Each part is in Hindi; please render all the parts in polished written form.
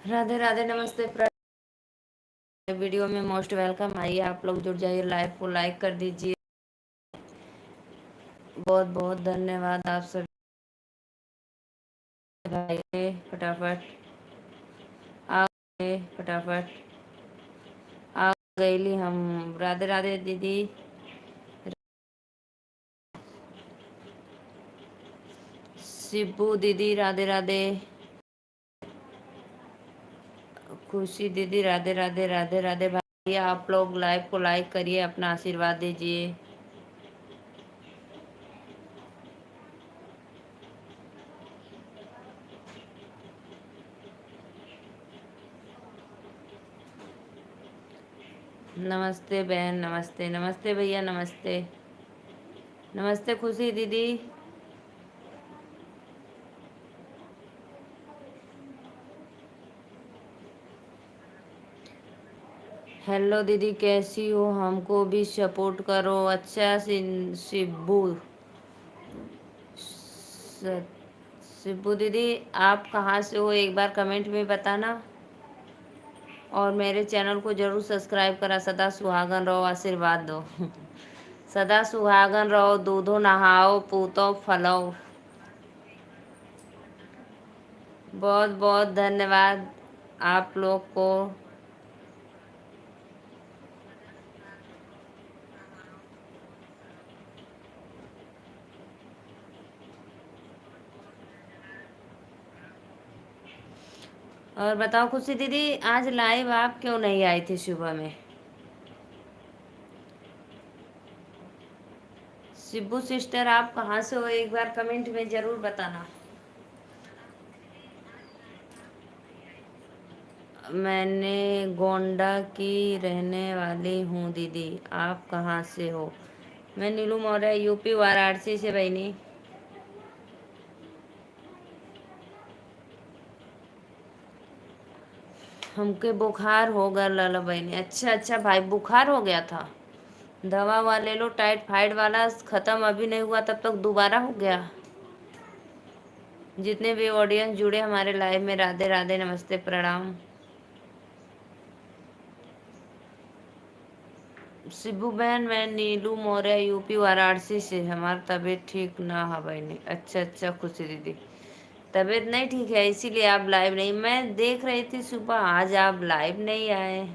राधे राधे, नमस्ते। वीडियो में मोस्ट वेलकम। आइए आप लोग जुड़ जाइए, लाइव को लाइक कर दीजिए। बहुत बहुत धन्यवाद आप सभी भाई। फटाफट आ गए, फटाफट आ गईली हम। राधे राधे दीदी, शिबू दीदी राधे राधे, खुशी दीदी राधे राधे, राधे राधे भाई। आप लोग लाइव को लाइक करिए, अपना आशीर्वाद दीजिए। नमस्ते बहन, नमस्ते नमस्ते भैया, नमस्ते नमस्ते खुशी दीदी। हेलो दीदी, कैसी हो? हमको भी सपोर्ट करो। अच्छा शिबू स- शिबू दीदी, आप कहाँ से हो एक बार कमेंट में बताना। और मेरे चैनल को जरूर सब्सक्राइब करा। सदा सुहागन रहो, आशीर्वाद दो। सदा सुहागन रहो, दूधो नहाओ, पूतो फलो। बहुत बहुत धन्यवाद आप लोग को। और बताओ खुशी दीदी, आज लाइव आप क्यों नहीं आई थी सुबह में? शिबू सिस्टर, आप कहाँ से हो एक बार कमेंट में ज़रूर बताना। मैंने गोंडा की रहने वाली हूँ दीदी। आप कहाँ से हो? मैं नीलू मौर्य, यूपी वाराणसी से बहनी। हमके बुखार हो गया लाला बहनी। अच्छा अच्छा भाई, बुखार हो गया था। दवा ववा ले लो, टाइफाइड वाला ख़त्म अभी नहीं हुआ तब तक दोबारा हो गया। जितने भी ऑडियंस जुड़े हमारे लाइव में, राधे राधे, नमस्ते, प्रणाम। शिबू बहन, मैं नीलू मौर्य, यूपी वाराणसी से। हमारी तबीयत ठीक ना है बहनी। अच्छा अच्छा खुशी दीदी, तबीयत नहीं ठीक है इसीलिए आप लाइव नहीं। मैं देख रही थी सुबह, आज आप लाइव नहीं आए।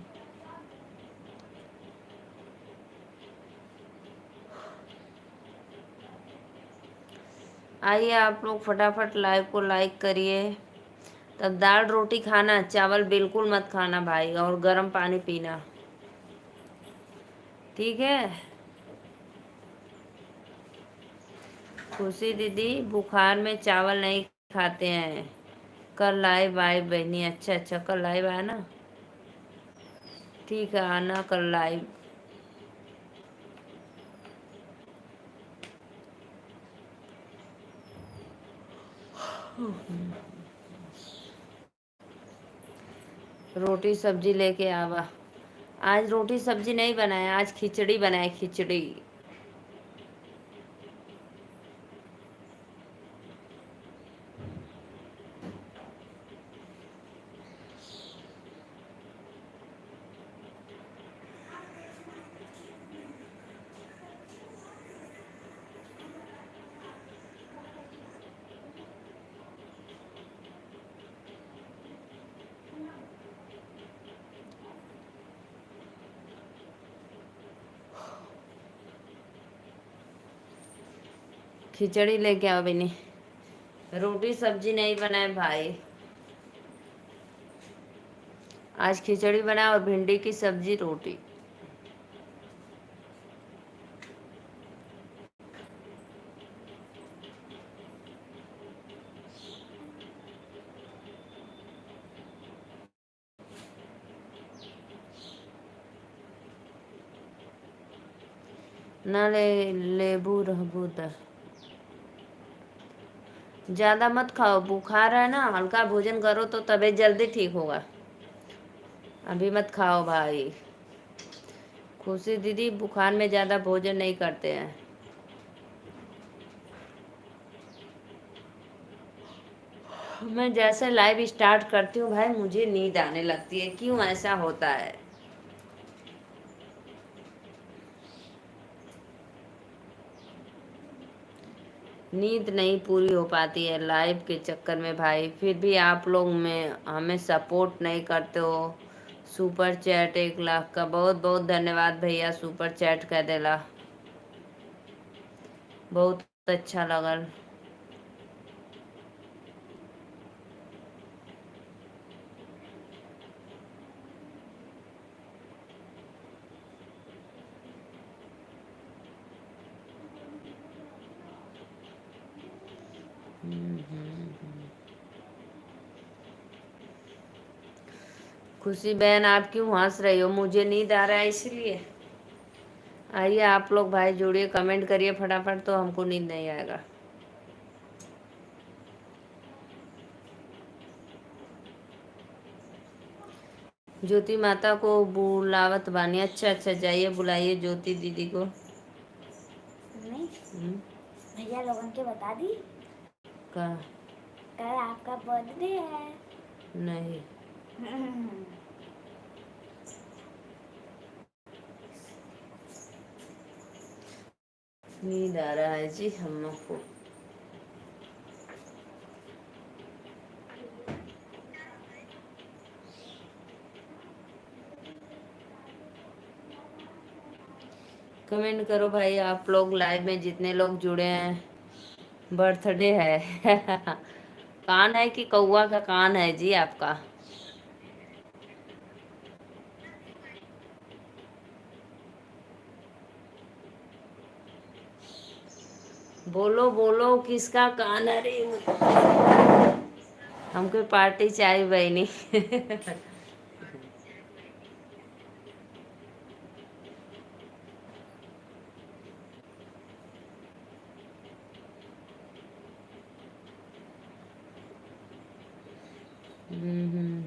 आइए आप लोग फटाफट लाइव को लाइक करिए। तब दाल रोटी खाना, चावल बिल्कुल मत खाना भाई, और गर्म पानी पीना, ठीक है? खुशी दीदी, बुखार में चावल नहीं खाते हैं। कल लाइव आए बहनी। अच्छा अच्छा, कल लाइव आया ना? ठीक है, आना कल लाइव। रोटी सब्जी लेके आवा। आज रोटी सब्जी नहीं बनाया, आज खिचड़ी बनाए, खिचड़ी। खिचड़ी लेके आओ बनी। रोटी सब्जी नहीं बनाए भाई, आज खिचड़ी बनाए और भिंडी की सब्जी, रोटी। ना ले लेबू रहबू त। ज़्यादा मत खाओ, बुखार है ना, हल्का भोजन करो तो तबीयत जल्दी ठीक होगा। अभी मत खाओ भाई। खुशी दीदी, बुखार में ज़्यादा भोजन नहीं करते हैं। मैं जैसे लाइव स्टार्ट करती हूँ भाई मुझे नींद आने लगती है, क्यों ऐसा होता है? नींद नहीं पूरी हो पाती है लाइव के चक्कर में भाई, फिर भी आप लोग में हमें सपोर्ट नहीं करते हो। सुपर चैट 1 लाख का बहुत बहुत धन्यवाद भैया, सुपर चैट कर देला, बहुत अच्छा लगल। खुशी बहन आप क्यों हंस रही हो? मुझे नींद आ रहा है इसलिए। आइए आप लोग भाई जुड़िए, कमेंट करिए फटाफट, तो हमको नींद नहीं आएगा। ज्योति माता को बुलावत बानी। अच्छा अच्छा, जाइए बुलाइए ज्योति दीदी को। नहीं हम्म, भैया लोगन के बता दी का कल आपका बर्थडे है। नहीं, नींद आ रहा है जी हमको। कमेंट करो भाई आप लोग, लाइव में जितने लोग जुड़े हैं। बर्थडे है कान है कि कौवा का कान है जी आपका? बोलो बोलो किसका कान है रे? हमको पार्टी चाहिए बहनी हम्म।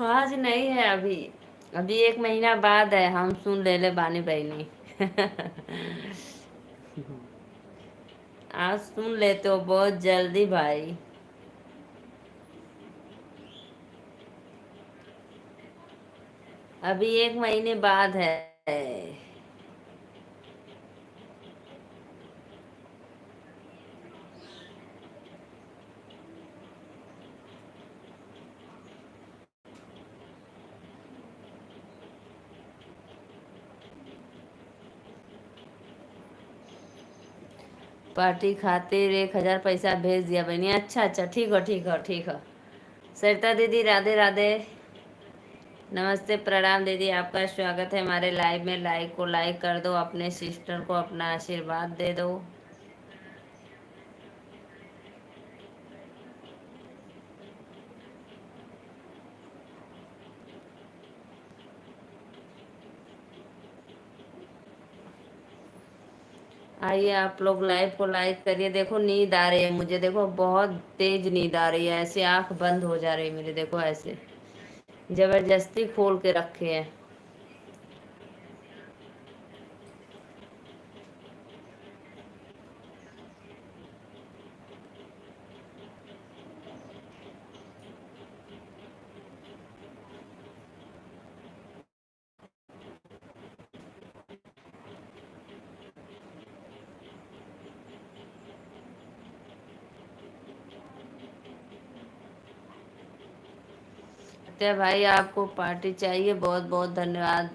आज नहीं है अभी, अभी 1 महीना बाद है, हम सुन ले ले बानी बहनी आज सुन लेते हो बहुत जल्दी भाई। अभी 1 महीने बाद है। पार्टी खातिर 1,000 पैसा भेज दिया बहनी। अच्छा अच्छा, ठीक है ठीक है ठीक है। सरिता दीदी राधे राधे, नमस्ते प्रणाम दीदी, आपका स्वागत है हमारे लाइव में। लाइक को लाइक कर दो, अपने सिस्टर को अपना आशीर्वाद दे दो। आइए आप लोग लाइव को लाइक करिए। देखो नींद आ रही है मुझे, देखो बहुत तेज नींद आ रही है, ऐसे आंख बंद हो जा रही है मेरे, देखो ऐसे जबरदस्ती खोल के रखे हैं। सत्या भाई आपको पार्टी चाहिए, बहुत बहुत धन्यवाद।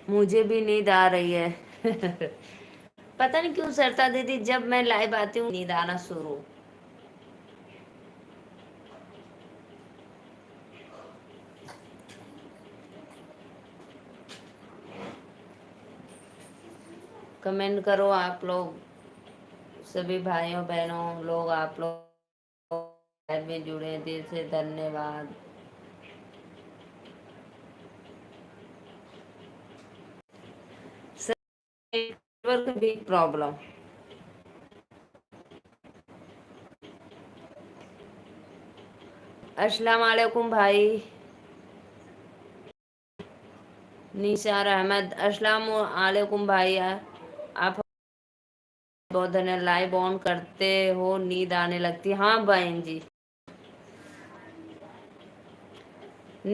मुझे भी नींद आ रही है पता नहीं क्यों सरता दीदी, जब मैं लाइव आती हूँ नींद आना शुरू। कमेंट करो आप लोग, सभी भाइयों बहनों लोग, आप लोग लाइव में जुड़े हैं, दिल से धन्यवाद। नेटवर्क भी प्रॉब्लम। अस्सलाम वालेकुम भाई निसार अहमद। अस्सलाम वालेकुम भाई। आप बहुत धन्यवाद। लाइव ऑन करते हो नींद आने लगती। हाँ बहन जी।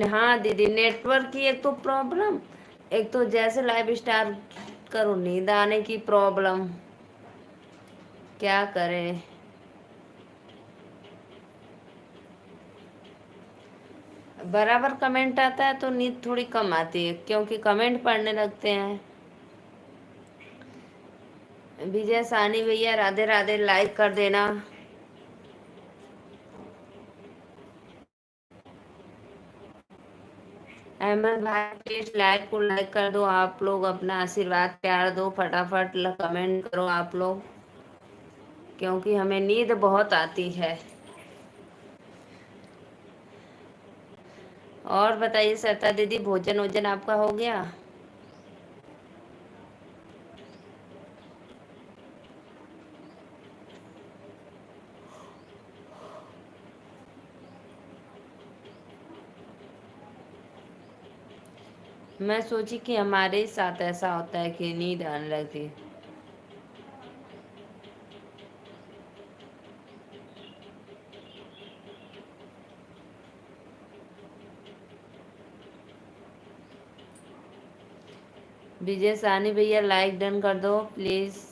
हाँ दीदी, नेटवर्क की एक तो प्रॉब्लम, एक तो जैसे लाइव स्टार्ट करो नींद आने की प्रॉब्लम, क्या करें। बराबर कमेंट आता है तो नींद थोड़ी कम आती है, क्योंकि कमेंट पढ़ने लगते हैं। विजय सानी भैया राधे राधे, लाइक कर देना। अहमद भाई प्लीज लाइव को लाइक कर दो। आप लोग अपना आशीर्वाद प्यार दो, फटाफट कमेंट करो आप लोग, क्योंकि हमें नींद बहुत आती है। और बताइए सरिता दीदी, भोजन वोजन आपका हो गया? मैं सोची कि हमारे साथ ऐसा होता है कि नींद आने लगती है। विजय सानी भैया लाइक डन कर दो प्लीज।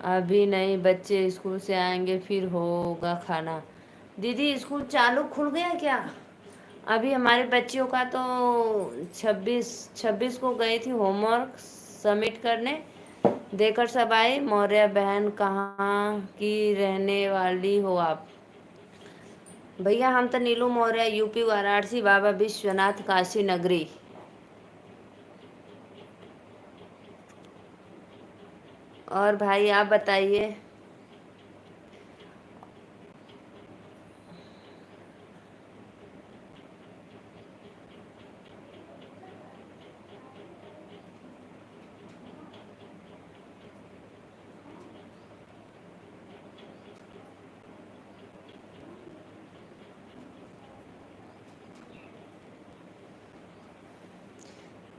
अभी नहीं, बच्चे स्कूल से आएंगे फिर होगा खाना। दीदी स्कूल चालू खुल गया क्या? अभी हमारे बच्चियों का तो 26 को गई थी होमवर्क सबमिट करने, देकर सब आए। मौर्य बहन कहाँ की रहने वाली हो आप? भैया हम तो नीलू मौर्य, यूपी वाराणसी, बाबा विश्वनाथ काशी नगरी। और भाई आप बताइए।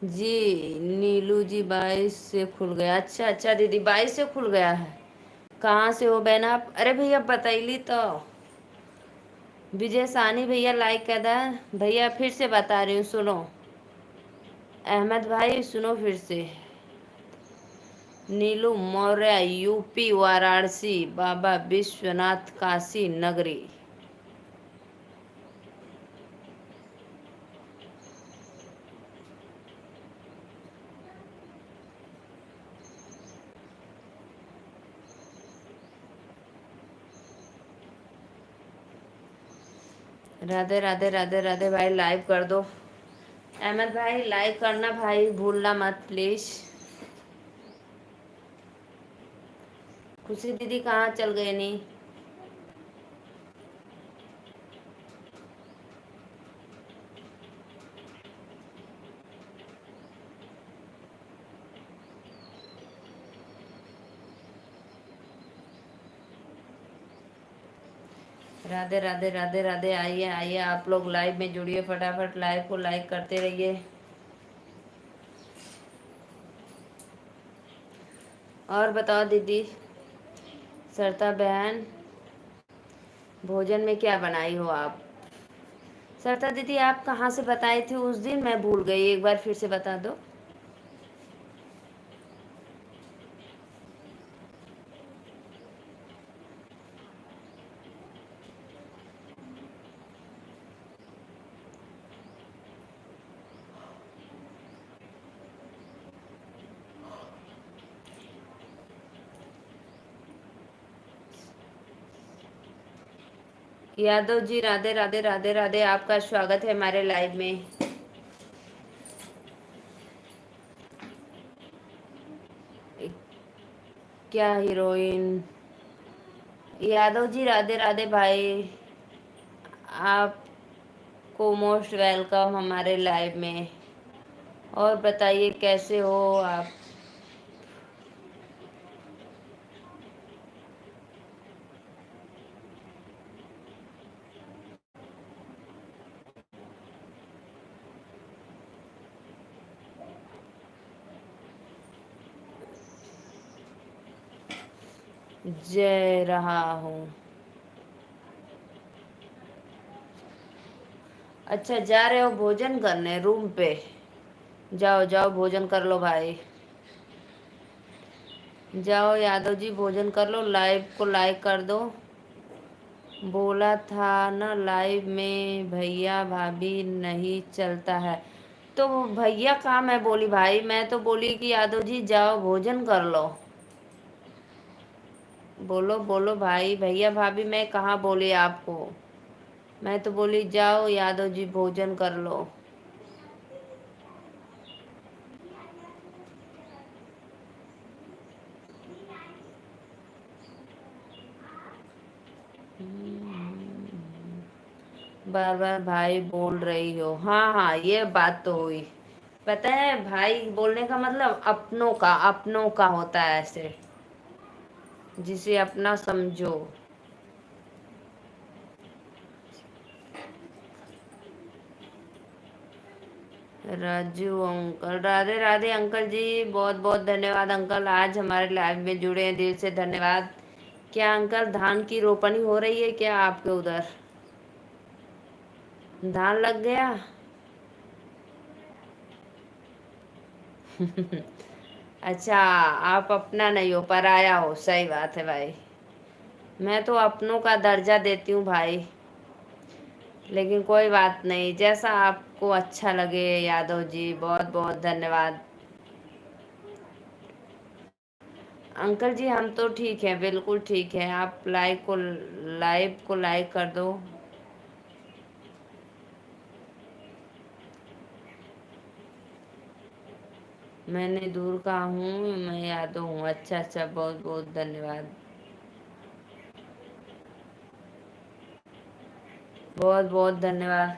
जी नीलू जी 22 से खुल गया। अच्छा अच्छा दीदी, 22 से खुल गया है। कहाँ से हो बहन आप? अरे भैया बताइली तो। विजय सानी भैया लाइक कर दा। भैया फिर से बता रही हूँ सुनो। अहमद भाई सुनो फिर से। नीलू मौर्य, यूपी वाराणसी, बाबा विश्वनाथ काशी नगरी। राधे राधे राधे राधे भाई, लाइव कर दो। अहमद भाई लाइक करना भाई, भूलना मत प्लीज। खुशी दीदी कहाँ चल गए नहीं? राधे राधे राधे राधे, आइए आइए आप लोग लाइव में जुड़िए, फटाफट लाइव को लाइक करते रहिए। और बताओ दीदी, सरता बहन भोजन में क्या बनाई हो आप? सरता दीदी आप कहाँ से बताई थी उस दिन, मैं भूल गई, एक बार फिर से बता दो। यादव जी राधे राधे राधे राधे, आपका स्वागत है हमारे लाइव में। क्या हीरोइन। यादव जी राधे राधे भाई, आपको मोस्ट वेलकम हमारे लाइव में। और बताइए कैसे हो आप। जय रहा हूँ। अच्छा, जा रहे हो भोजन करने रूम पे? जाओ जाओ भोजन कर लो भाई। जाओ यादव जी भोजन कर लो, लाइव को लाइक कर दो। बोला था ना लाइव में भैया भाभी नहीं चलता है, तो भैया कहाँ मैं बोली भाई, मैं तो बोली कि यादव जी जाओ भोजन कर लो। बोलो बोलो भाई, भैया भाभी मैं कहाँ बोली आपको। मैं तो बोली जाओ यादव जी भोजन कर लो। बार बार भाई बोल रही हो, हाँ हाँ ये बात तो हुई। पता है भाई बोलने का मतलब अपनों का होता है ऐसे, जिसे अपना समझो। राजू अंकल, राधे राधे अंकल जी, बहुत बहुत धन्यवाद अंकल, आज हमारे लाइव में जुड़े हैं, दिल से धन्यवाद। क्या अंकल धान की रोपनी हो रही है क्या आपके उधर? धान लग गया? अच्छा, आप अपना नहीं हो पराया हो, सही बात है भाई। मैं तो अपनों का दर्जा देती हूँ भाई, लेकिन कोई बात नहीं, जैसा आपको अच्छा लगे। यादव जी बहुत बहुत धन्यवाद। अंकल जी हम तो ठीक है, बिल्कुल ठीक है। आप लाइव को लाइक कर दो। मैंने दूर का हूँ, मैं यादव हूँ। अच्छा अच्छा, बहुत बहुत धन्यवाद। बहुत बहुत धन्यवाद।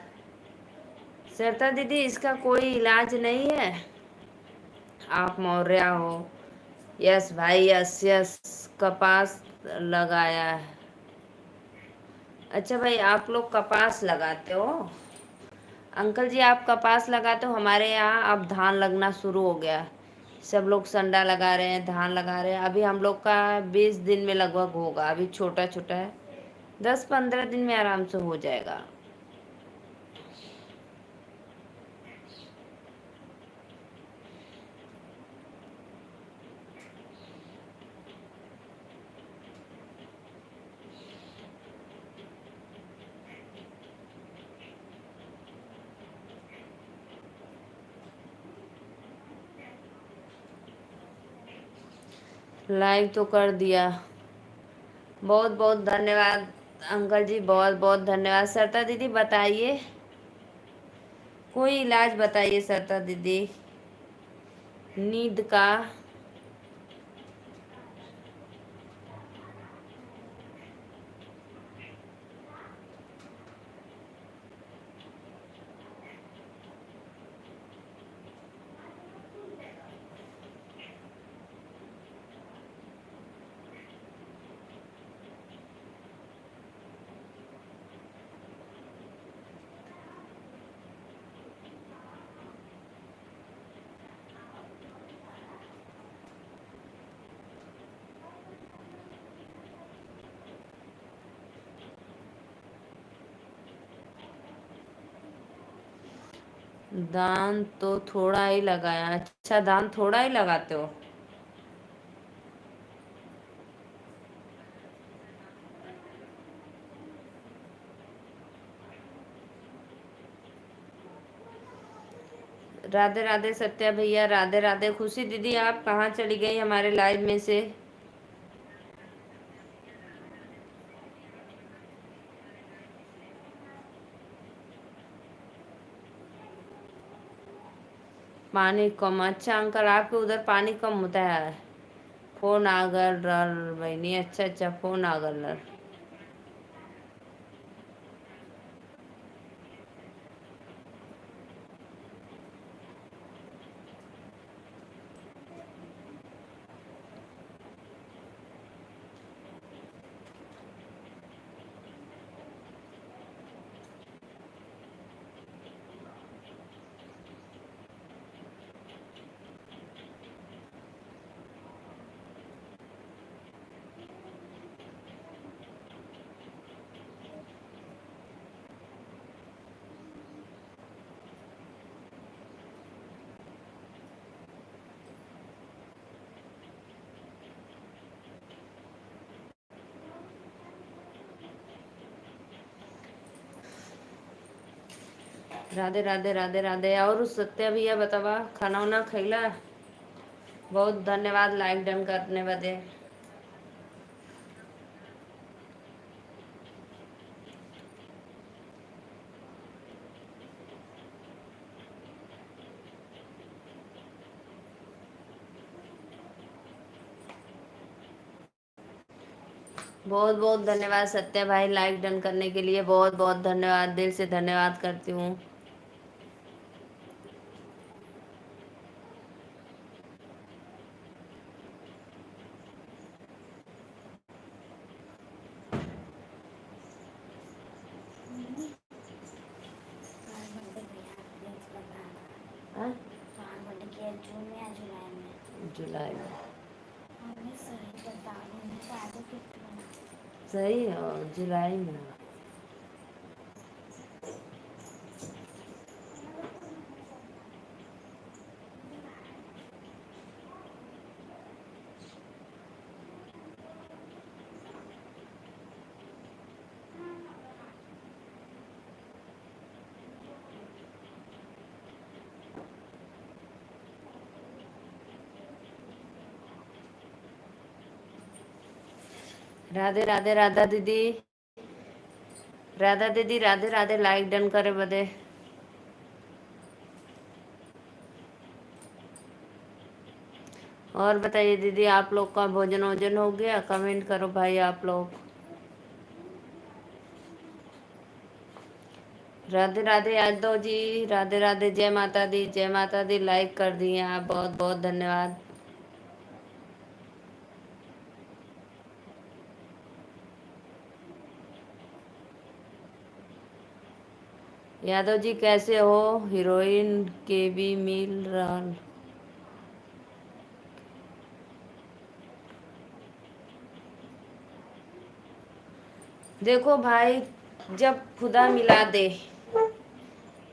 सरता दीदी इसका कोई इलाज नहीं है? आप मौर्य हो। यस भाई, यस यस। कपास लगाया है। अच्छा भाई, आप लोग कपास लगाते हो? अंकल जी आप कपास लगाते हो, हमारे यहाँ अब धान लगना शुरू हो गया। सब लोग संडा लगा रहे हैं, धान लगा रहे हैं। अभी हम लोग का 20 दिन में लगभग होगा, अभी छोटा छोटा है। 10-15 दिन में आराम से हो जाएगा। लाइव तो कर दिया। बहुत बहुत धन्यवाद अंकल जी, बहुत बहुत धन्यवाद। सरता दीदी बताइए, कोई इलाज बताइए सरता दीदी, नींद का। दान तो थोड़ा ही लगाया। अच्छा, दान थोड़ा ही लगाते हो? राधे राधे सत्या भैया, राधे राधे। खुशी दीदी आप कहाँ चली गई हमारे लाइव में से? पानी कम? अच्छा अंकल आपके उधर पानी कम होता है? फोन आगल रल बहिनी, अच्छा अच्छा, फोन आगल रल. राधे राधे राधे राधे. और सत्या भैया बतावा, खाना वाना खैला? बहुत धन्यवाद लाइक डन करने बदे. बहुत बहुत धन्यवाद सत्या भाई, लाइक डन करने के लिए बहुत बहुत धन्यवाद, दिल से धन्यवाद करती हूँ. मम्मी कहाँ बर्थडे भैया प्लीज बताना। हाँ? कहाँ बर्थडे किया, जून में या जुलाई में? जुलाई में. मम्मी सही बता रही हूँ, शादी कितना? सही है, जुलाई में. राधे राधे राधा दीदी, राधा दीदी राधे राधे, लाइक डन करे बदे. और बताइए दीदी, आप लोग का भोजन वोजन हो गया? कमेंट करो भाई आप लोग. राधे राधे यादव जी, राधे राधे, जय माता दी, जय माता दी. लाइक कर दिए आप, बहुत बहुत धन्यवाद. यादव जी कैसे हो? हीरोइन के भी मिल रहा. देखो भाई, जब खुदा मिला दे,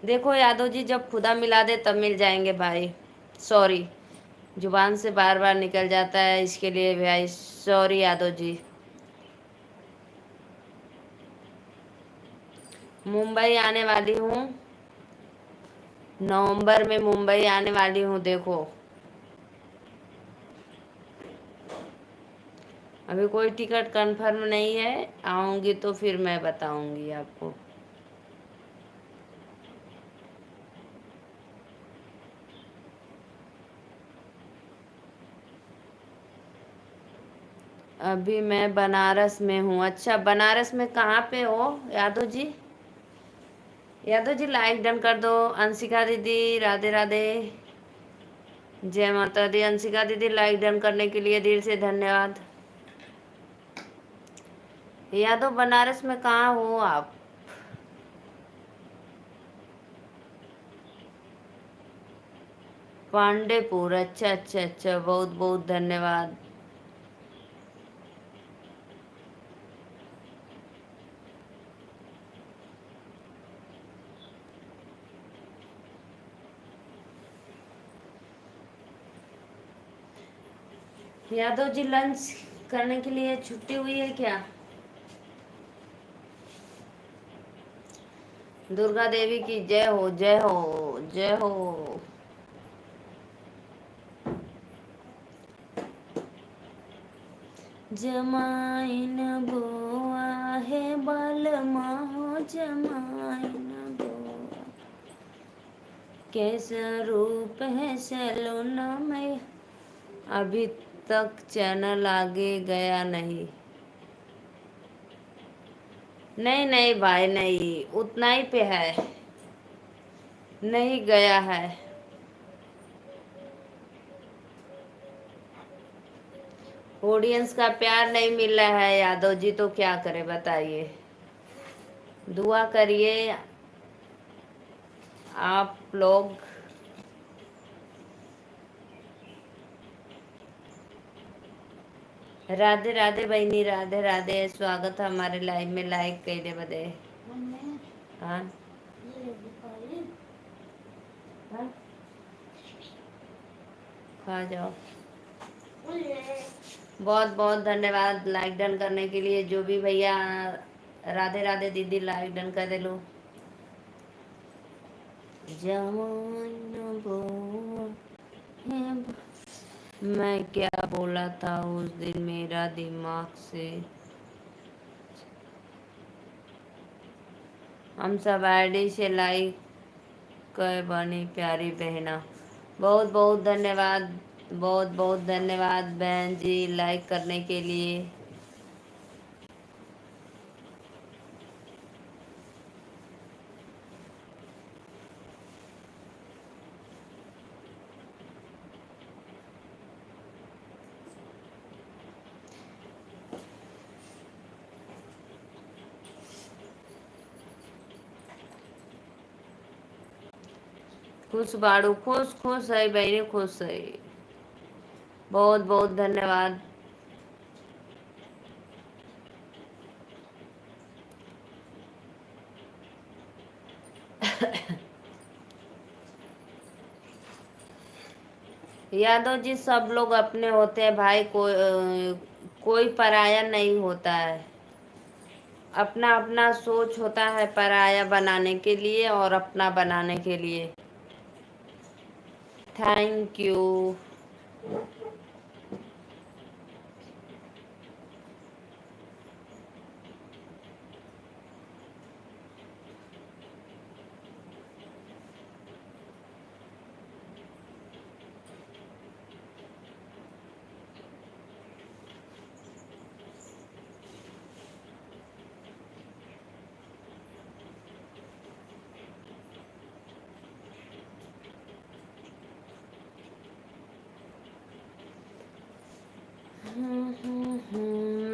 देखो यादव जी, जब खुदा मिला दे तब मिल जाएंगे भाई. सॉरी, जुबान से बार बार निकल जाता है, इसके लिए भाई सॉरी यादव जी. मुंबई आने वाली हूँ, नवंबर में मुंबई आने वाली हूँ. देखो अभी कोई टिकट कंफर्म नहीं है, आऊँगी तो फिर मैं बताऊँगी आपको. अभी मैं बनारस में हूँ. अच्छा, बनारस में कहाँ पे हो यादव जी? यादव जी लाइक डन कर दो. अंशिका दीदी राधे राधे, जय माता दी. अंशिका दीदी लाइक डन करने के लिए दिल से धन्यवाद. यादव बनारस में कहाँ हो आप? पांडेपुर, अच्छा अच्छा अच्छा, बहुत बहुत धन्यवाद. यादव जी लंच करने के लिए छुट्टी हुई है क्या? दुर्गा देवी की जय हो, जय हो, जय हो. जमाइन बोआ है बालमा हो, जमाइन बोआ, कैसा रूप है सलोना में. अभी तक चैनल आगे गया नहीं। नहीं नहीं भाई, नहीं, उतना ही पे है, नहीं गया है। ऑडियंस का प्यार नहीं मिल रहा है यादव जी, तो क्या करे बताइए। दुआ करिए आप लोग। राधे राधे बहनी, राधे राधे, स्वागत है हमारे लाइव में, लाइक कैले बदे। मम्मी हाँ ये लेडी कॉली हाँ, खा जाओ। बोले बहुत बहुत धन्यवाद लाइक डन करने के लिए, जो भी भैया। राधे राधे दीदी, लाइक डन कर दे लो। जवान वो है, मैं क्या बोला था उस दिन, मेरा दिमाग से। हम सब आईडी से लाइक कर बनी प्यारी बहना। बहुत बहुत धन्यवाद, बहुत बहुत धन्यवाद बहन जी लाइक करने के लिए। खुश बाड़ू, खुश खुश है बहनी, खुश है। बहुत बहुत धन्यवाद। यादव जी सब लोग अपने होते हैं भाई, कोई पराया नहीं होता है। अपना अपना सोच होता है पराया बनाने के लिए और अपना बनाने के लिए। Thank you.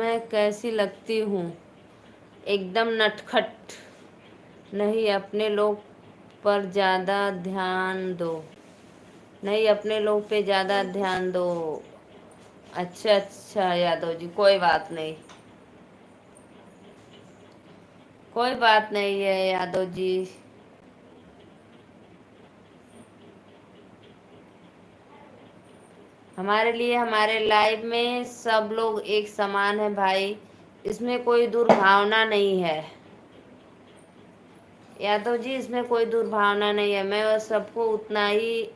मैं कैसी लगती हूँ? एकदम नटखट। नहीं अपने लोग पर ज़्यादा ध्यान दो, नहीं अपने लोग पे ज़्यादा ध्यान दो। अच्छा अच्छा यादव जी, कोई बात नहीं, कोई बात नहीं है यादव जी। हमारे लिए हमारे लाइफ में सब लोग एक समान है भाई, इसमें कोई दुर्भावना नहीं है यादव जी, इसमें कोई दुर्भावना नहीं है। मैं बस सबको उतना ही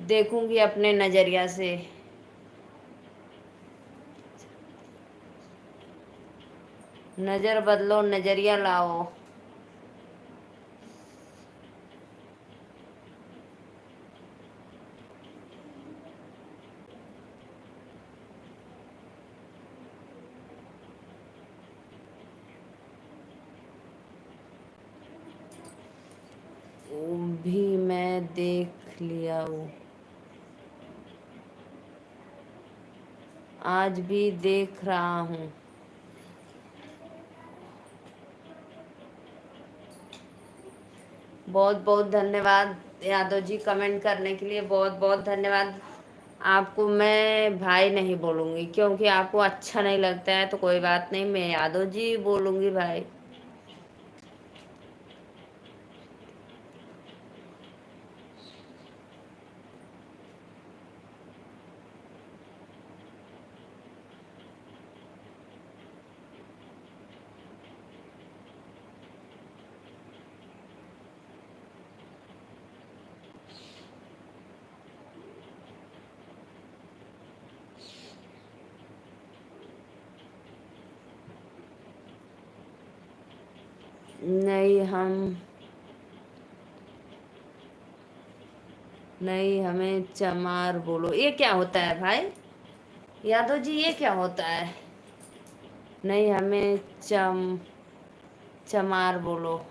देखूंगी अपने नज़रिया से। नज़र बदलो, नज़रिया लाओ। वो भी मैं देख लिया वो, आज भी देख रहा हूँ। बहुत बहुत धन्यवाद यादव जी कमेंट करने के लिए, बहुत बहुत धन्यवाद। आपको मैं भाई नहीं बोलूँगी क्योंकि आपको अच्छा नहीं लगता है, तो कोई बात नहीं, मैं यादव जी बोलूँगी भाई। नहीं हम नहीं, हमें चमार बोलो। ये क्या होता है भाई यादव जी, ये क्या होता है? नहीं, हमें चमार बोलो।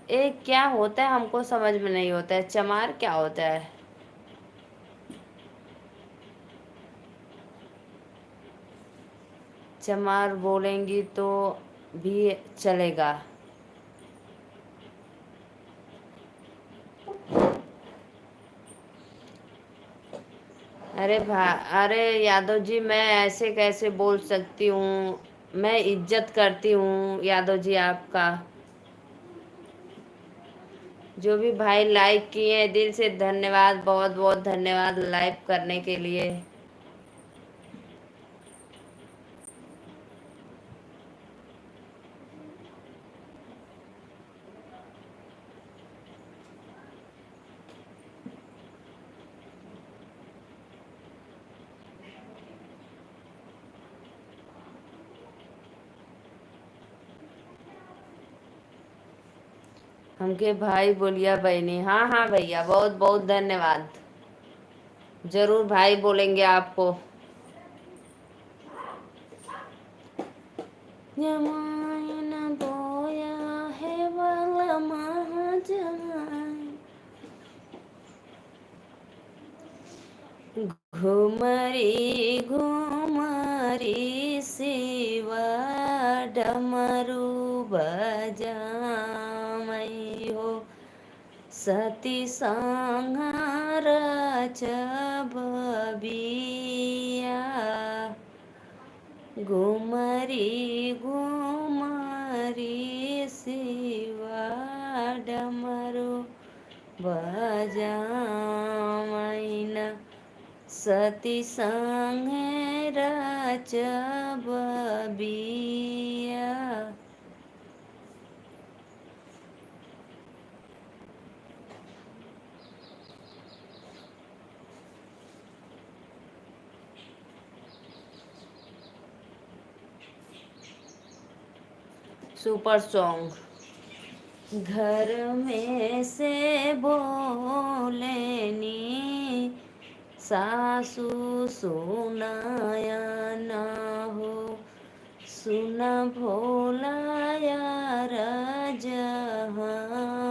ये क्या होता है हमको समझ में नहीं होता है। चमार क्या होता है? चमार बोलेंगी तो भी चलेगा। अरे यादव जी, मैं ऐसे कैसे बोल सकती हूँ? मैं इज्जत करती हूँ यादव जी आपका। जो भी भाई लाइक किए हैं, दिल से धन्यवाद, बहुत बहुत धन्यवाद लाइक करने के लिए। हमके भाई बोलिया बहनी। हाँ हाँ भैया, बहुत बहुत धन्यवाद। जरूर भाई बोलेंगे आपको। जमाइन बोया है वाला महाजमाइन, घुमरी घुमरी शिवा डमरू बजामई हो, सती संहार बबिया, घुमरी घुमरी शिवा डमरू बजामइन, सती संगे बबिया। Super song. घर में से बोलेनी, सासू सुनाया ना हो, सुना भोला यार जहमार।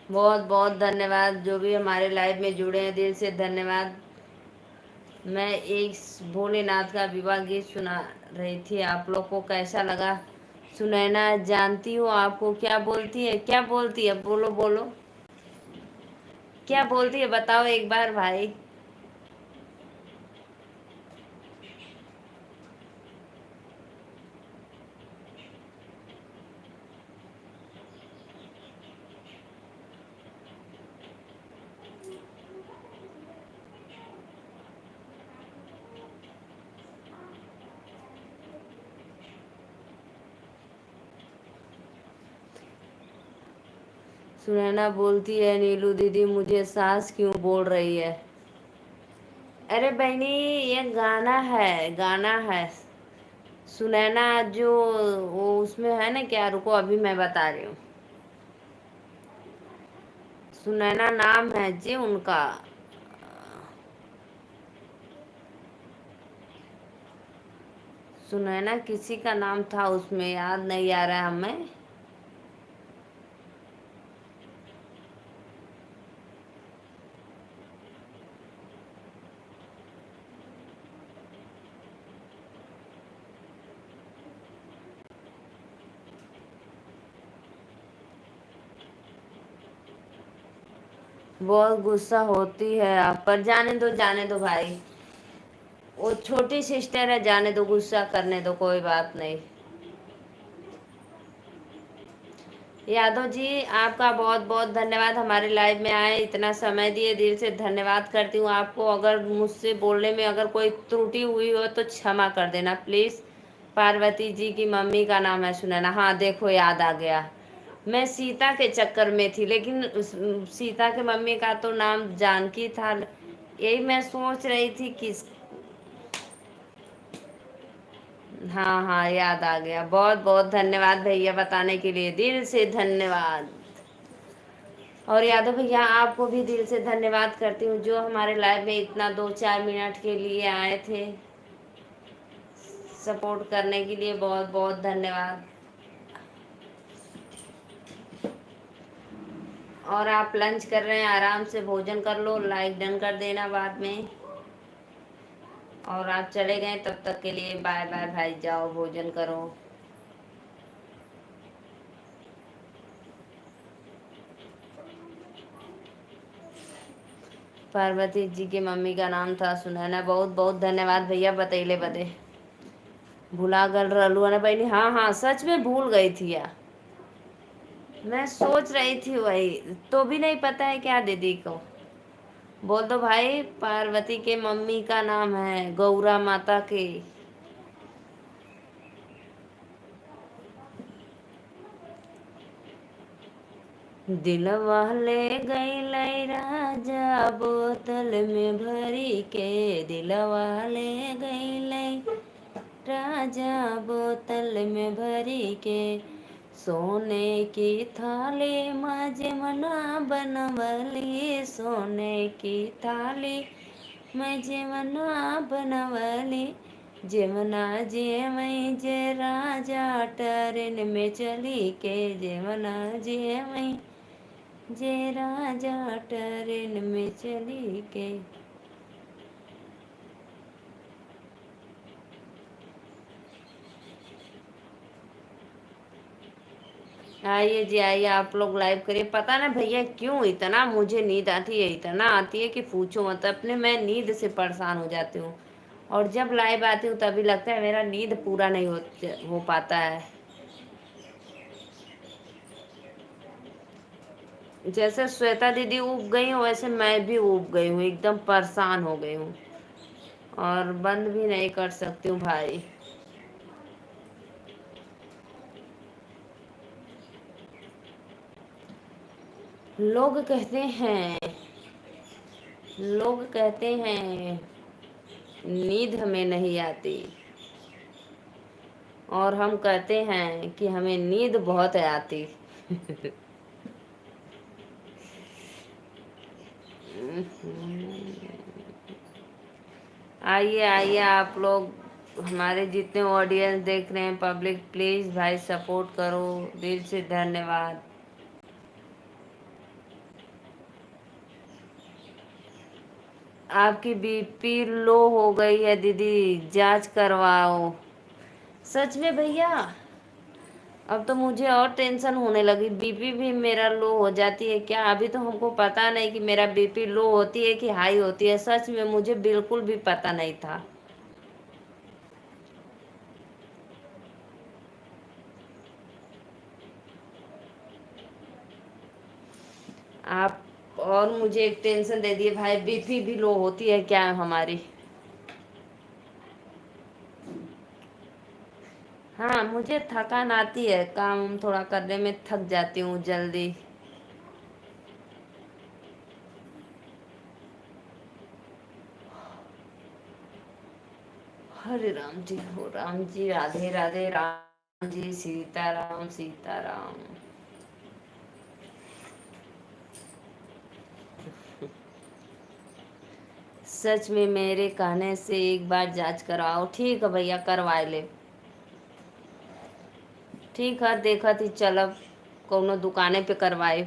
बहुत बहुत धन्यवाद जो भी हमारे लाइव में जुड़े हैं, दिल से धन्यवाद। मैं एक भोलेनाथ का विवाह गीत सुना रही थी, आप लोग को कैसा लगा? सुनैना जानती हो आपको क्या बोलती है? क्या बोलती है? बोलो बोलो, क्या बोलती है बताओ एक बार भाई। सुनैना बोलती है, नीलू दीदी मुझे सास क्यों बोल रही है? अरे बहनी, ये गाना है, गाना है। सुनैना जो वो उसमें है ना, क्या, रुको अभी मैं बता रही हूँ। सुनैना नाम है जी उनका। सुनैना किसी का नाम था, उसमें याद नहीं आ रहा है हमें। बहुत गुस्सा होती है आप पर। जाने दो भाई, वो छोटी सिस्टर है, जाने दो, गुस्सा करने दो, कोई बात नहीं। यादव जी, आपका बहुत बहुत धन्यवाद, हमारे लाइव में आए, इतना समय दिए, दिल से धन्यवाद करती हूँ आपको। अगर मुझसे बोलने में अगर कोई त्रुटि हुई हो तो क्षमा कर देना प्लीज़। पार्वती जी की मम्मी का नाम है सुनैना। हाँ देखो, याद आ गया। मैं सीता के चक्कर में थी, लेकिन सीता के मम्मी का तो नाम जानकी था। यही मैं सोच रही थी किस। हाँ हाँ, याद आ गया। बहुत बहुत धन्यवाद भैया बताने के लिए, दिल से धन्यवाद। और यादव भैया, आपको भी दिल से धन्यवाद करती हूँ जो हमारे लाइव में इतना 2-4 मिनट के लिए आए थे, सपोर्ट करने के लिए बहुत बहुत धन्यवाद। और आप लंच कर रहे हैं, आराम से भोजन कर लो, लाइक डन कर देना बाद में। और आप चले गए तब तक के लिए बाय बाय भाई, जाओ भोजन करो। पार्वती जी की मम्मी का नाम था सुनैना। बहुत बहुत धन्यवाद भैया बतैले बदे। भुला गल रहलू ना बहनी। हाँ हाँ, सच में भूल गई थी यार। मैं सोच रही थी वही। तो भी नहीं पता है क्या दीदी को? बोल दो भाई, पार्वती के मम्मी का नाम है गौरा माता के। दिलवा ले गई राजा बोतल में भरी के, दिलवा ले गई राजा बोतल में भरी के, सोने की थाली में जमुना बनवली, सोने की थाली में जमुना बनवली, जमुना जे मई जे राजा ट्रेन में चली के, जमुना जे मई जे राजा ट्रेन में चली के। आइए जी आइए, आप लोग लाइव करिए। पता ना भैया क्यों इतना मुझे नींद आती है, इतना आती है कि पूछो मत। अपने मैं नींद से परेशान हो जाती हूँ, और जब लाइव आती हूँ तभी लगता है मेरा नींद पूरा नहीं हो पाता है। जैसे श्वेता दीदी उब गई हूँ, वैसे मैं भी उब गई हूँ, एकदम परेशान हो गई हूँ, और बंद भी नहीं कर सकती हूँ भाई। लोग कहते हैं, लोग कहते हैं नींद हमें नहीं आती, और हम कहते हैं कि हमें नींद बहुत आती। आइए आइए आप लोग, हमारे जितने ऑडियंस देख रहे हैं, पब्लिक प्लीज़ भाई सपोर्ट करो, दिल से धन्यवाद। आपकी बीपी लो हो गई है दीदी, जांच करवाओ। सच में भैया, अब तो मुझे और टेंशन होने लगी। बीपी भी मेरा लो हो जाती है क्या? अभी तो हमको पता नहीं कि मेरा बीपी लो होती है कि हाई होती है। सच में मुझे बिल्कुल भी पता नहीं था। आप और मुझे एक टेंशन दे दिए भाई, बीपी भी लो होती है क्या हमारी? हाँ, मुझे थकान आती है, काम थोड़ा करने में थक जाती हूँ जल्दी। हरे राम जी, हो राम जी, राधे राधे, राम जी, सीताराम सीताराम। सच में मेरे कहने से एक बार जांच करवाओ। ठीक है भैया, करवाए ले। ठीक है, देखा थी, चलब कोनो दुकाने पे करवाए।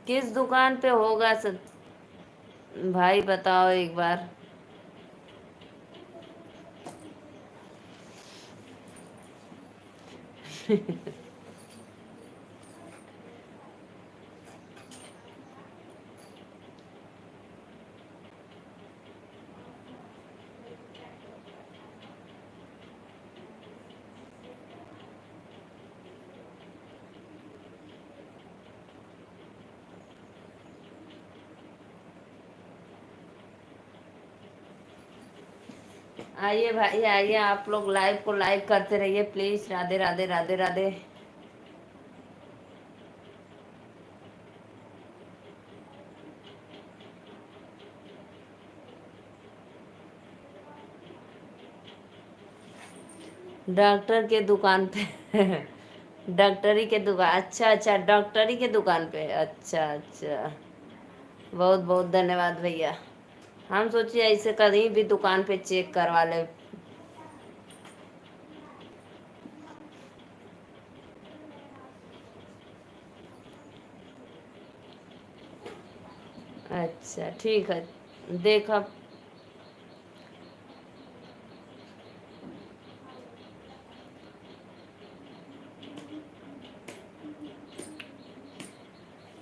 किस दुकान पे होगा भाई बताओ एक बार। आइए भाई आइए, आप लोग लाइव को लाइक करते रहिए प्लीज। राधे राधे राधे राधे। डॉक्टर के दुकान पे डॉक्टरी के दुकान, अच्छा अच्छा, डॉक्टरी के दुकान पे, अच्छा अच्छा। बहुत बहुत धन्यवाद भैया। हम सोचिए ऐसे कहीं भी दुकान पे चेक करवा ले। अच्छा ठीक है, देखा।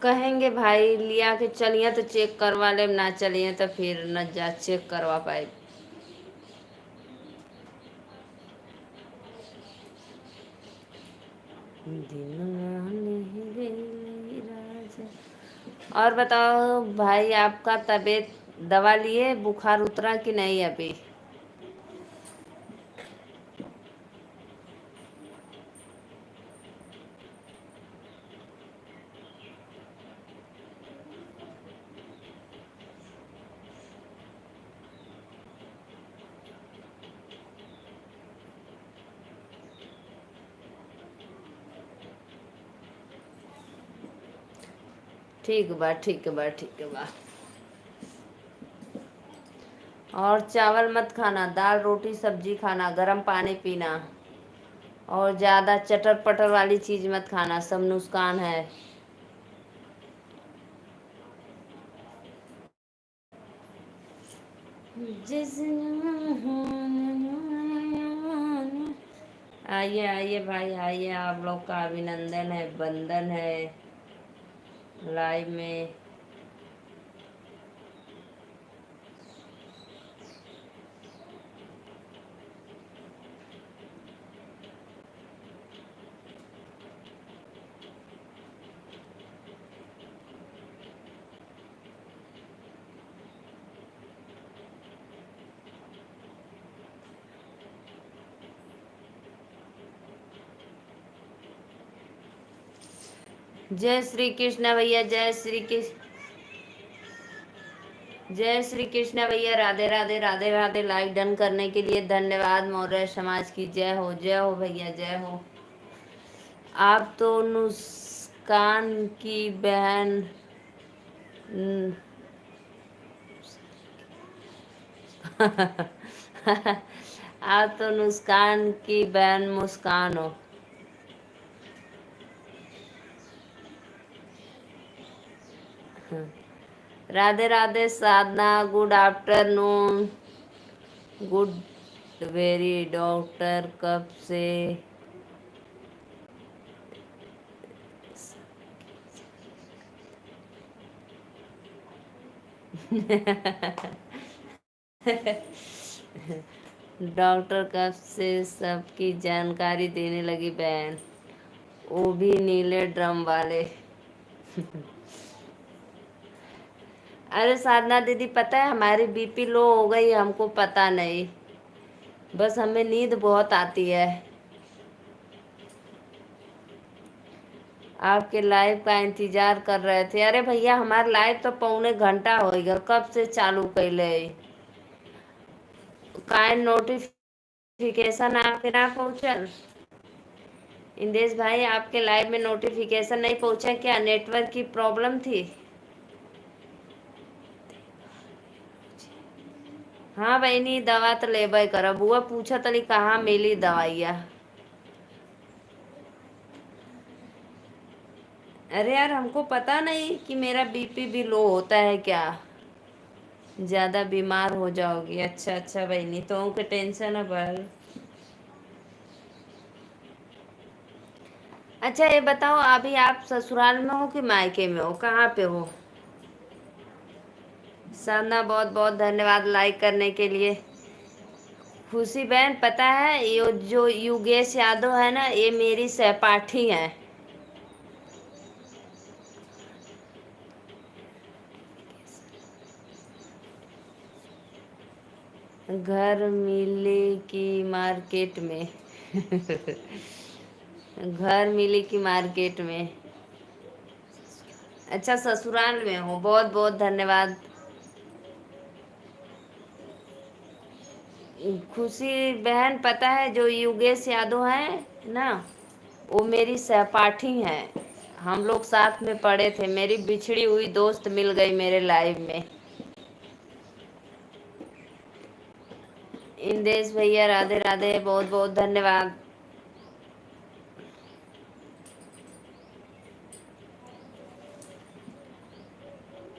कहेंगे भाई लिया के चलिए तो चेक करवा ले, ना चलिए तो फिर न जा चेक करवा पाए। और बताओ भाई, आपका तबीयत, दवा लिए, बुखार उतरा कि नहीं अभी? ठीक बा ठीक बा ठीक बा। और चावल मत खाना, दाल रोटी सब्जी खाना, गर्म पानी पीना। और ज़्यादा चटर पटर वाली चीज़ मत खाना, सब नुकसान है। आइए आइए भाई आइए, आप लोग का अभिनंदन है, वंदन है लाइव में। जय श्री कृष्ण भैया, जय श्री कृष्ण, जय श्री कृष्ण भैया। राधे राधे राधे राधे। लाइक डन करने के लिए धन्यवाद। मौर्य समाज की जय हो भैया, जय हो। आप तो नुस्कान की बहन आप तो नुस्कान की बहन मुस्कान हो। Radhe Radhe Sadhana, good afternoon. Good very doctor कब से डॉक्टर कब से सबकी जानकारी देने लगी बहन, वो भी नीले ड्रम वाले। अरे साधना दीदी, पता है हमारी बीपी लो हो गई, हमको पता नहीं, बस हमें नींद बहुत आती है। आपके लाइव का इंतजार कर रहे थे। अरे भैया हमारा लाइव तो पौने घंटा हो गया, कब से चालू कैले। काहे नोटिफिकेशन आपके ना पहुंचल? इंदेश भाई, आपके लाइव में नोटिफिकेशन नहीं पहुंचा क्या? नेटवर्क की प्रॉब्लम थी? हाँ बहनी, दवा तो लेबे करब। बुआ पूछा तली कहाँ मिली दवाइया। अरे यार, हमको पता नहीं कि मेरा बीपी भी लो होता है क्या, ज्यादा बीमार हो जाओगी। अच्छा अच्छा बहनी, तो के टेंशन है बल। अच्छा ये बताओ, अभी आप ससुराल में हो कि मायके में हो, कहाँ पे हो? साधना, बहुत बहुत धन्यवाद लाइक करने के लिए। खुशी बहन, पता है ये जो योगेश यादव है ना, ये मेरी सहपाठी है। घर मिले कि मार्केट में? घर मिले कि मार्केट में? अच्छा, ससुराल में हो। बहुत बहुत धन्यवाद। खुशी बहन, पता है जो योगेश यादव है ना, वो मेरी सहपाठी हैं। हम लोग साथ में पढ़े थे। मेरी बिछड़ी हुई दोस्त मिल गई मेरे लाइफ में। इंदेश भैया राधे राधे, बहुत बहुत धन्यवाद।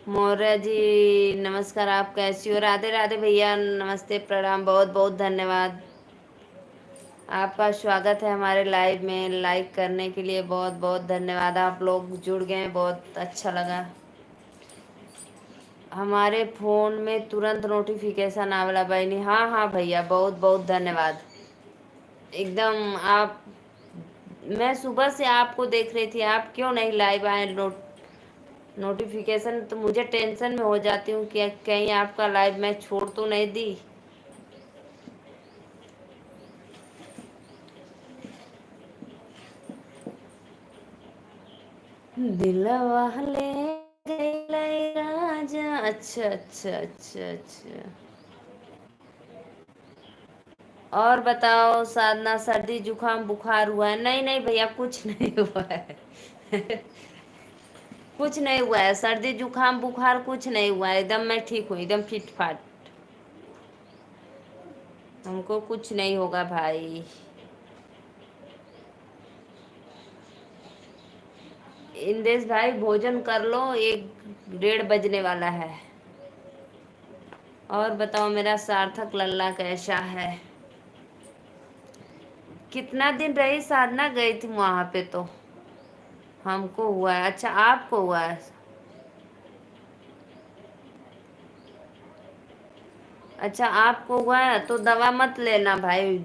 मौर्य जी नमस्कार, आप कैसी हो? राधे राधे भैया, नमस्ते, प्रणाम, बहुत बहुत धन्यवाद। आपका स्वागत है हमारे लाइव में। लाइक करने के लिए बहुत बहुत धन्यवाद। आप लोग जुड़ गए, बहुत अच्छा लगा। हमारे फ़ोन में तुरंत नोटिफिकेशन आवेला बहनी। हाँ हाँ भैया, बहुत बहुत धन्यवाद। एकदम आप, मैं सुबह से आपको देख रही थी, आप क्यों नहीं लाइव आए? नोटिफिकेशन तो मुझे टेंशन में हो जाती हूँ कि कहीं आपका लाइव मैं छोड़ तो नहीं दी। दिलवा ले गइलै राजा। अच्छा अच्छा अच्छा अच्छा। और बताओ साधना, सर्दी जुकाम बुखार हुआ है? नहीं नहीं भैया, कुछ नहीं हुआ है। कुछ नहीं हुआ है, सर्दी जुकाम बुखार कुछ नहीं हुआ है। एकदम मैं ठीक हूँ, एकदम फिट फाट। हमको कुछ नहीं होगा भाई। इंदेश भाई भोजन कर लो, 1 डेढ़ बजने वाला है। और बताओ मेरा सार्थक लल्ला कैसा है? कितना दिन रही साधना? गई थी वहां पे तो हमको हुआ है। अच्छा, आपको हुआ है? अच्छा, आपको हुआ है तो दवा मत लेना भाई।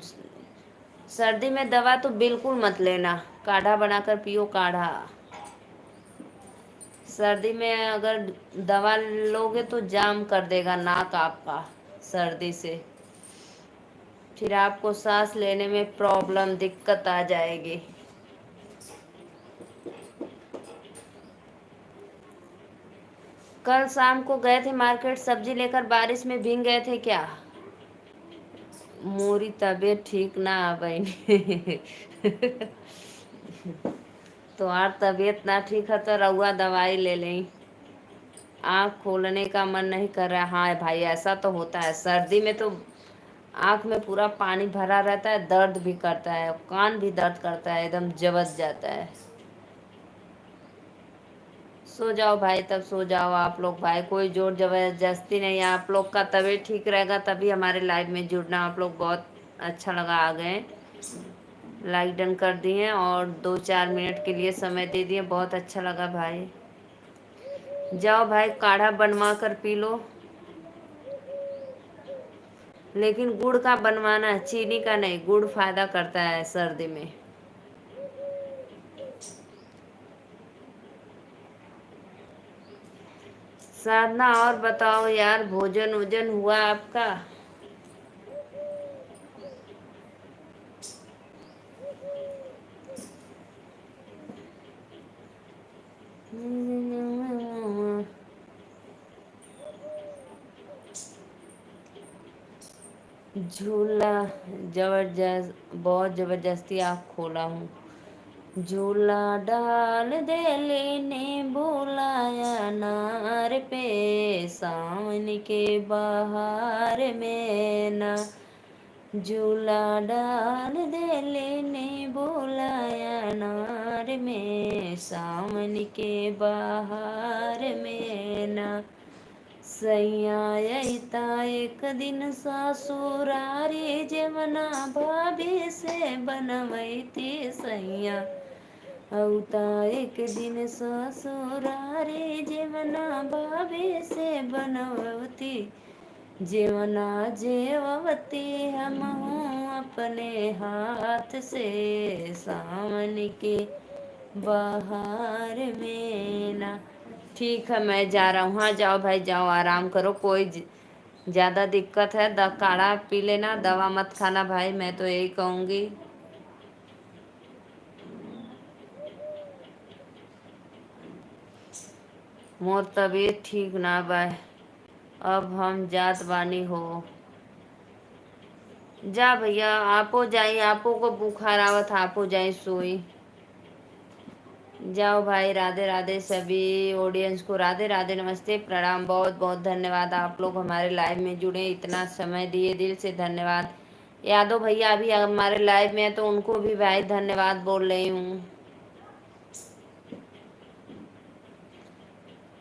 सर्दी में दवा तो बिल्कुल मत लेना। काढ़ा बनाकर पियो, काढ़ा। सर्दी में अगर दवा लोगे तो जाम कर देगा नाक आपका सर्दी से। फिर आपको सांस लेने में प्रॉब्लम, दिक्कत आ जाएगी। कल शाम को गए थे मार्केट सब्जी लेकर, बारिश में भीग गए थे क्या? मोरी तबीयत ठीक ना बहनी। तो और तबीयत ना ठीक है तो रउआ दवाई ले लें। आँख खोलने का मन नहीं कर रहा। हाँ भाई, ऐसा तो होता है सर्दी में तो आँख में पूरा पानी भरा रहता है, दर्द भी करता है, कान भी दर्द करता है, एकदम जबस जाता है। सो जाओ भाई, तब सो जाओ आप लोग भाई। कोई जोर जबरदस्ती नहीं है। आप लोग का तबीयत ठीक रहेगा तभी हमारे लाइव में जुड़ना। आप लोग बहुत अच्छा लगा आ गए, लाइक डन कर दिए और 2-4 मिनट के लिए समय दे दिए, बहुत अच्छा लगा भाई। जाओ भाई, काढ़ा बनवा कर पी लो, लेकिन गुड़ का बनवाना है, चीनी का नहीं। गुड़ फायदा करता है सर्दी में। साधना और बताओ यार, भोजन वोजन हुआ आपका? झूला जबरदस्त, बहुत जबरदस्ती आँख खोला हूँ। झूला डाल दे लेने बुलाया नार पे, सावन के बहार में ना। झूला डाल दे लेने बुलाया नार में, सावन के बहार में ना। सैया अइता एक दिन ससुरारी, जेवना भाभी से बनवैती सैया। औता एक दिन ससुरारी, जेवना भाभी से बनवती। जेवना जेवती हम हूँ अपने हाथ से, सावन के बहार में ना। ठीक है, मैं जा रहा हूँ। हाँ जाओ भाई, जाओ, आराम करो। कोई ज़्यादा दिक्कत है काढ़ा पी लेना, दवा मत खाना भाई, मैं तो यही कहूँगी। मोर तबीयत ठीक ना बा, अब हम जात बानी हो। जा भैया, आपो जाई, आपो को बुखार आवत, आपो जाई सोई। जाओ भाई, राधे राधे सभी ऑडियंस को, राधे राधे, नमस्ते, प्रणाम, बहुत बहुत धन्यवाद आप लोग हमारे लाइव में जुड़े, इतना समय दिए, दिल से धन्यवाद। यादव भैया अभी हमारे लाइव में है तो उनको भी भाई धन्यवाद बोल रही हूँ।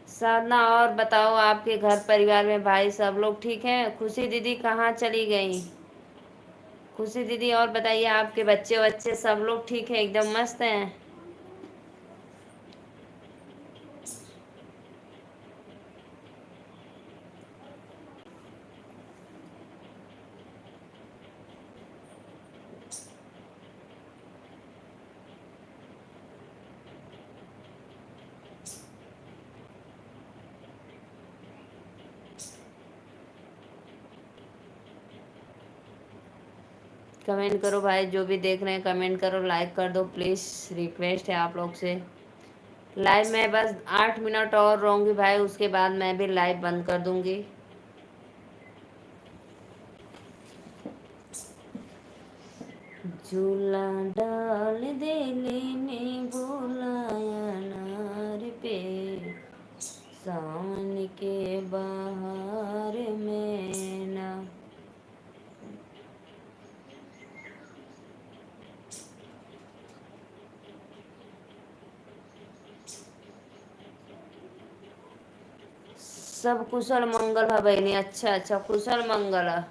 साधना, और बताओ आपके घर परिवार में भाई सब लोग ठीक हैं? खुशी दीदी कहाँ चली गई? खुशी दीदी और बताइए, आपके बच्चे बच्चे सब लोग ठीक हैं, एकदम मस्त हैं? कमेंट करो भाई, जो भी देख रहे हैं कमेंट करो, लाइक कर दो प्लीज़, रिक्वेस्ट है आप लोग से। लाइव में बस 8 मिनट और रहूँगी भाई, उसके बाद मैं भी लाइव बंद कर दूँगी। झूला डाल दे लेने बुलाया नार पे, सावन के बहार में ना। सब कुशल मंगल है बहनी, अच्छा अच्छा, कुशल मंगल है।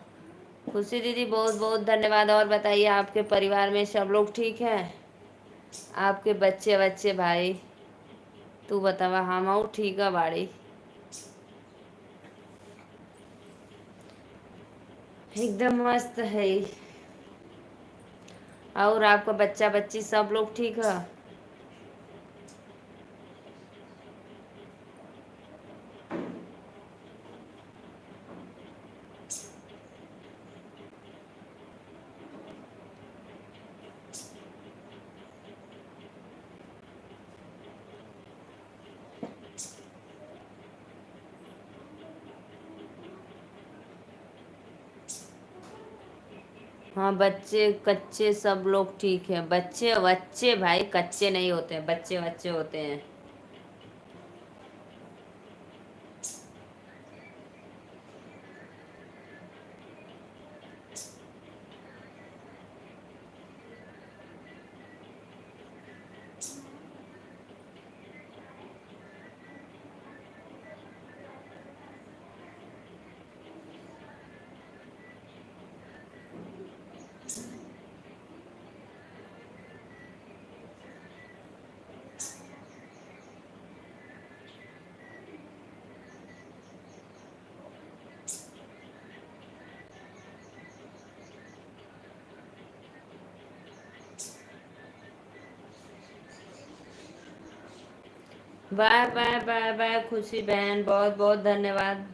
खुशी दीदी बहुत बहुत धन्यवाद। और बताइए, आपके परिवार में सब लोग ठीक है? आपके बच्चे बच्चे भाई, तू बतावा, हम ठीक है बाड़ी, एकदम मस्त है। और आपका बच्चा बच्ची सब लोग ठीक है? हाँ, बच्चे कच्चे सब लोग ठीक है। बच्चे बच्चे भाई कच्चे नहीं होते हैं, बच्चे बच्चे होते हैं। बाय बाय बाय बाय खुशी बहन, बहुत बहुत धन्यवाद।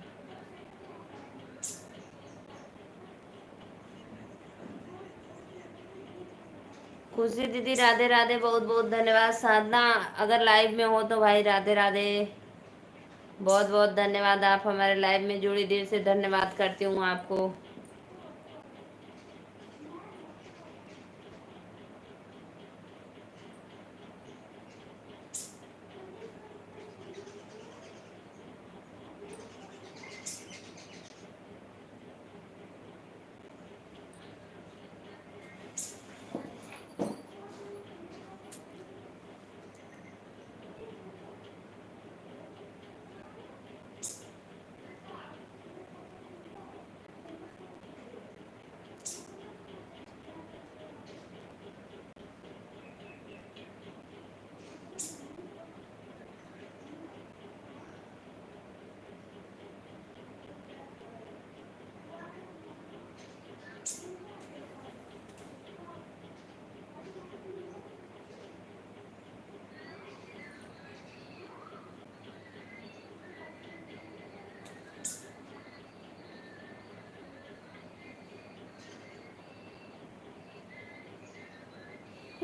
खुशी दीदी राधे राधे, बहुत बहुत धन्यवाद। साधना, अगर लाइव में हो तो भाई राधे राधे, बहुत बहुत धन्यवाद। आप हमारे लाइव में जुड़ी, दिल से धन्यवाद करती हूँ आपको।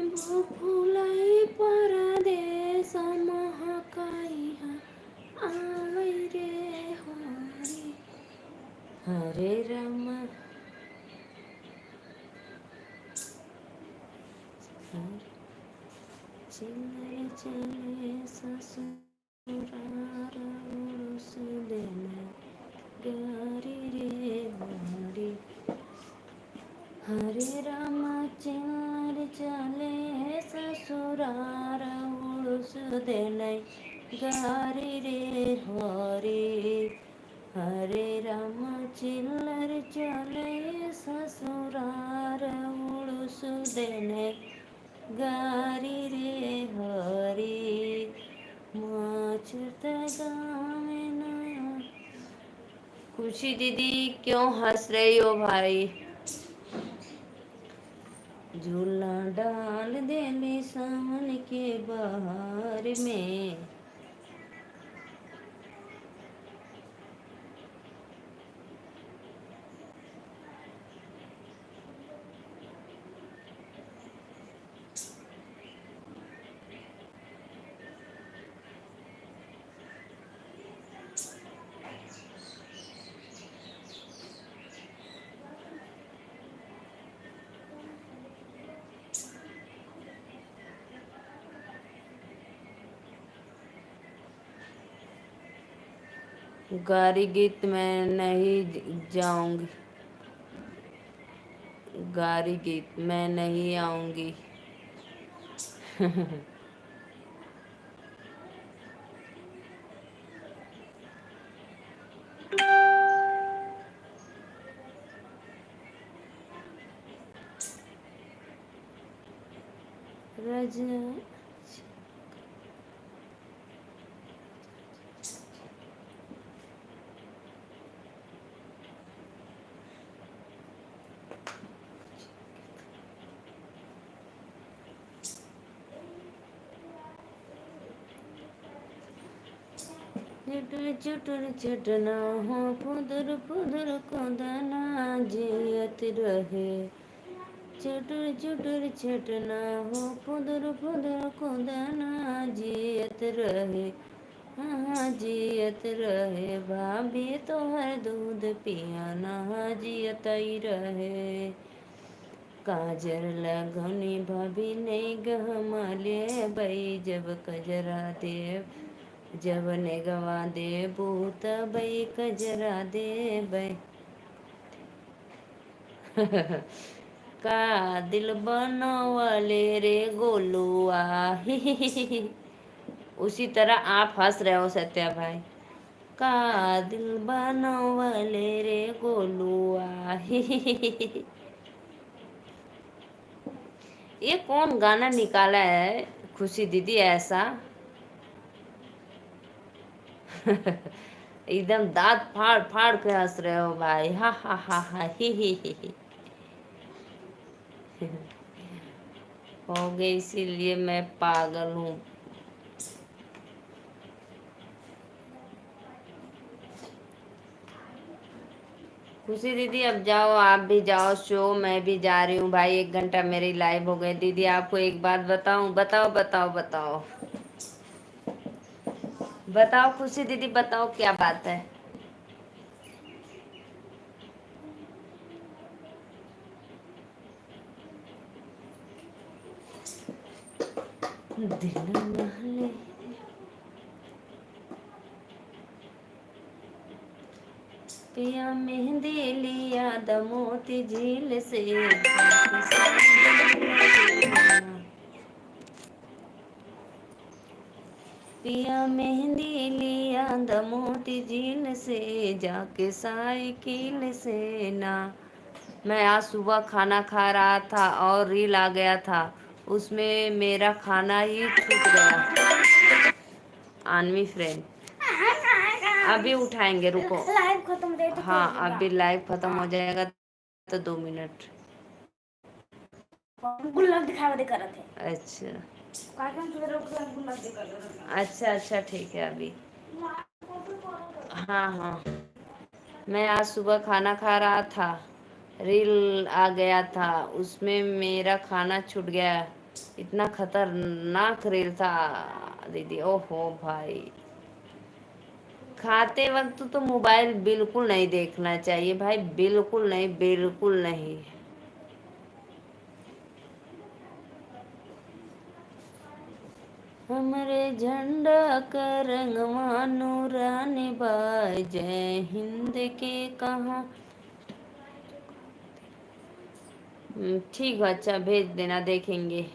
बकुलाई परदेश महकाइहा आवै रे हरि हरे राम चले चले ससुरार उड़ुस देना गारी रे हरि हरे राम चिल्लर चले ससुरार उड़ुस देना गारी रे हरि हरे राम चिल्लर चले ससुरार उड़ुस देने गारी रे हरि माछत गावे ना। खुशी दीदी क्यों हंस रही हो भाई? झूला डाल देली सावन के बहार में। गारी गीत में नहीं जाऊंगी, गारी गीत मैं नहीं आऊंगी। रजा चुटर चुटर चटना हो पुदर पुदर कोदना जियत रहे। चुटर चुटर चटना हो पुदर पुदर कोदना जियत रहे। हाँ जियत रहे भाभी तोहर दूध पियाना जियत ही रहे। काजर लगनी भाभी नहीं गहमाले बई जब कजरा देव जब ने गवा दे बूत बई कजरा दे बई। का दिल बनवाले रे गोलुआ। उसी तरह आप हंस रहे हो सत्या भाई। का दिल बनवाले रे गोलुआ। ये कौन गाना निकाला है खुशी दीदी ऐसा? एकदम दांत फाड़ फाड़ के हंस रहे हो भाई। हा हा हा हा ही। हो गई इसीलिए मैं पागल हूँ। खुशी दीदी अब जाओ, आप भी जाओ शो, मैं भी जा रही हूँ भाई। 1 घंटा मेरी लाइव हो गई। दीदी आपको एक बात बताऊं? बताओ बताओ बताओ बताओ खुशी दीदी बताओ क्या बात है? दिल नहले पिया मेहंदी लिया दमोती झील से। पिया मेहंदी लिया दमोती झील से जाके साइकिल से ना। मैं आज सुबह खाना खा रहा था और रील आ गया था, उसमें मेरा खाना ही छूट गया। आनवी फ्रेंड अभी उठाएंगे, रुको। लाइव खत्म दे तो हाँ अभी लाइव खत्म हो जाएगा तो 2 मिनट। गुल्लक दिखावा दे करत है। अच्छा काटन सुबह रोक के गुल्लक दे कर। अच्छा अच्छा ठीक है अभी। हाँ हाँ मैं आज सुबह खाना खा रहा था, रील आ गया था, उसमें मेरा खाना छूट गया। इतना खतरनाक रील था दीदी। ओहो भाई, खाते वक्त तो मोबाइल बिल्कुल नहीं देखना चाहिए भाई, बिल्कुल नहीं, बिल्कुल नहीं। हमरे झंडा का रंगवा नूरानी बा, जय हिंद के कहा। ठीक है, अच्छा भेज देना, देखेंगे।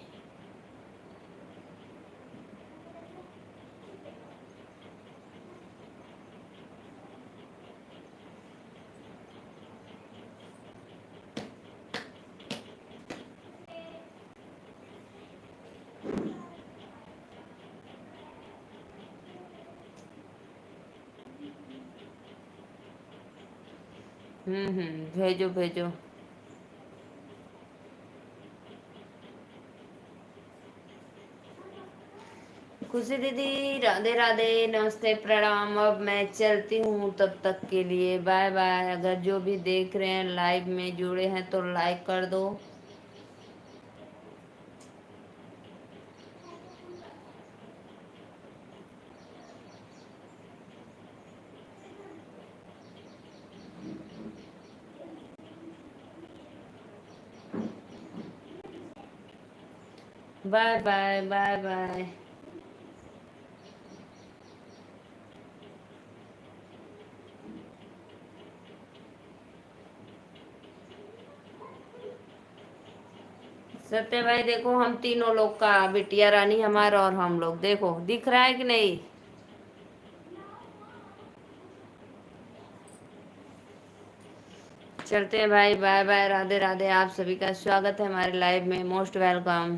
भेजो भेजो। खुशी दीदी राधे राधे, नमस्ते, प्रणाम। अब मैं चलती हूँ, तब तक के लिए बाय बाय। अगर जो भी देख रहे हैं लाइव में जुड़े हैं तो लाइक कर दो। Bye bye bye bye. Satya भाई देखो, हम तीनों लोग का, बिटिया रानी हमारा और हम लोग, देखो दिख रहा है कि नहीं। चलते हैं भाई, बाय बाय, राधे राधे। आप सभी का स्वागत है हमारे लाइव में, मोस्ट वेलकम।